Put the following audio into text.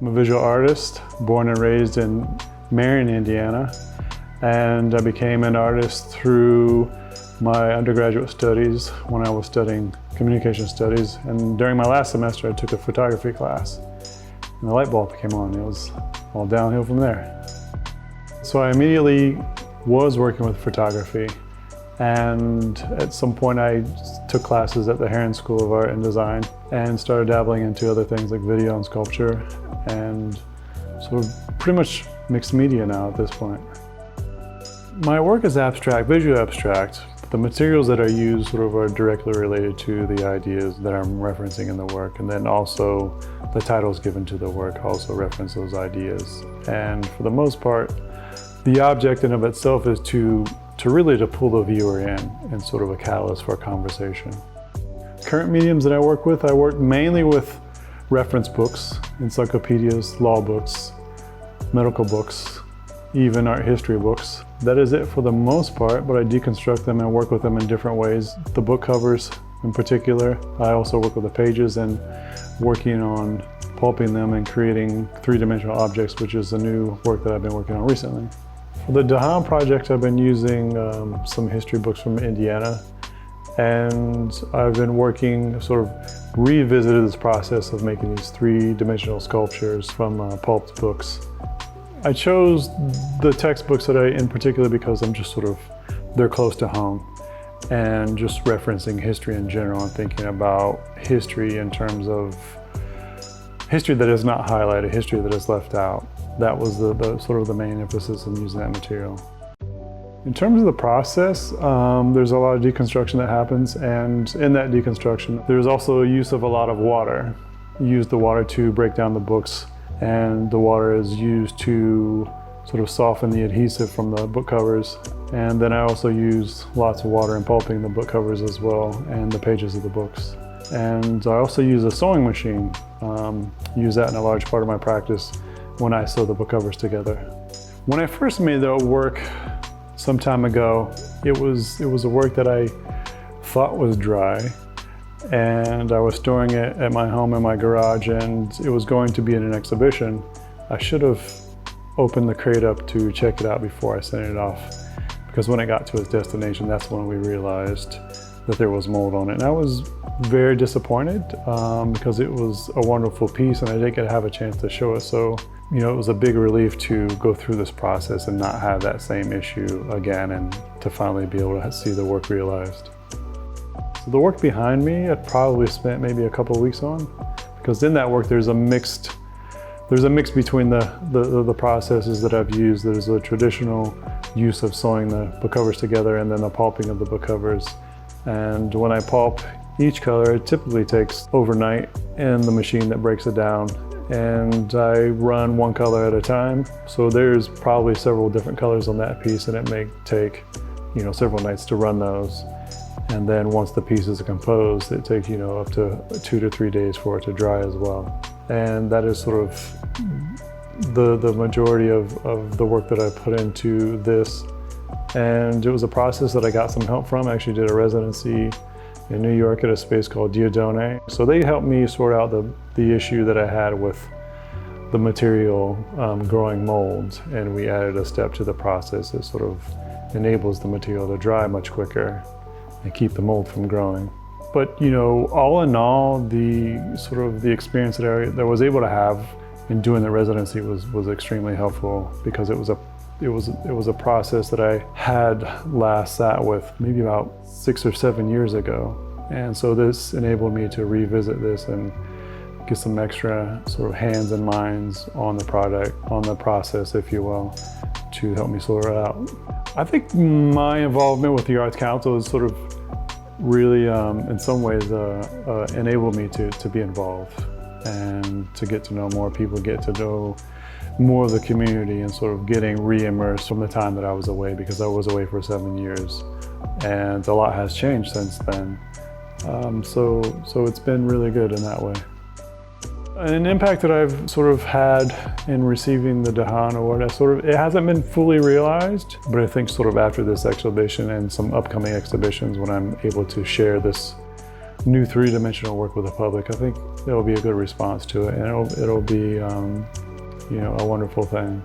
I'm a visual artist, born and raised in Marion, Indiana, and I became an artist through my undergraduate studies when I was studying communication studies. And during my last semester, I took a photography class, and the light bulb came on. It was all downhill from there. So I immediately was working with photography, and at some point I took classes at the DeHaan School of Art and Design and started dabbling into other things like video and sculpture, and sort of pretty much mixed media now at this point. My work is abstract, visually abstract. The materials that I use sort of are directly related to the ideas that I'm referencing in the work, and then also the titles given to the work also reference those ideas. And for the most part, the object in of itself is to really pull the viewer in and sort of a catalyst for a conversation. Current mediums that I work mainly with reference books, encyclopedias, law books, medical books, even art history books. That is it for the most part, but I deconstruct them and work with them in different ways. The book covers in particular, I also work with the pages and working on pulping them and creating three-dimensional objects, which is a new work that I've been working on recently. For the DeHaan project, I've been using some history books from Indiana, and I've been working, sort of revisited this process of making these three-dimensional sculptures from pulped books. I chose the textbooks in particular because they're close to home, and just referencing history in general and thinking about history in terms of history that is not highlighted, history that is left out. That was the sort of the main emphasis in using that material. In terms of the process, there's a lot of deconstruction that happens, and in that deconstruction, there's also use of a lot of water. You use the water to break down the books, and the water is used to sort of soften the adhesive from the book covers. And then I also use lots of water in pulping the book covers as well, and the pages of the books. And I also use a sewing machine. Use that in a large part of my practice when I sew the book covers together. When I first made the work some time ago, it was a work that I thought was dry, and I was storing it at my home in my garage, and it was going to be in an exhibition. I should have opened the crate up to check it out before I sent it off, because when it got to its destination, that's when we realized that there was mold on it. And I was very disappointed because it was a wonderful piece and I didn't get to have a chance to show it. So, it was a big relief to go through this process and not have that same issue again, and to finally be able to see the work realized. So the work behind me, I probably spent maybe a couple of weeks on, because in that work there's a mix between the processes that I've used. There's a traditional use of sewing the book covers together, and then the pulping of the book covers. And when I pulp each color, it typically takes overnight in the machine that breaks it down, and I run one color at a time. So there's probably several different colors on that piece, and it may take several nights to run those. And then once the pieces are composed, it takes up to 2 to 3 days for it to dry as well. And that is sort of the majority of the work that I put into this. And it was a process that I got some help from. I actually did a residency in New York at a space called Donoho. So they helped me sort out the issue that I had with the material growing mold, and we added a step to the process that sort of enables the material to dry much quicker and keep the mold from growing. But all in all, the experience that I was able to have in doing the residency was extremely helpful, because it was a process that I had last sat with maybe about 6 or 7 years ago. And so this enabled me to revisit this and get some extra sort of hands and minds on the product, on the process, if you will, to help me sort it out. I think my involvement with the Arts Council has sort of really, in some ways, enabled me to be involved and to get to know more people, get to know more of the community, and sort of getting re-immersed from the time that I was away, because I was away for 7 years, and a lot has changed since then. So it's been really good in that way. An impact that I've sort of had in receiving the DeHaan Award, it hasn't been fully realized, but I think sort of after this exhibition and some upcoming exhibitions, when I'm able to share this new three-dimensional work with the public, I think there will be a good response to it, and it'll be, you know, a wonderful thing.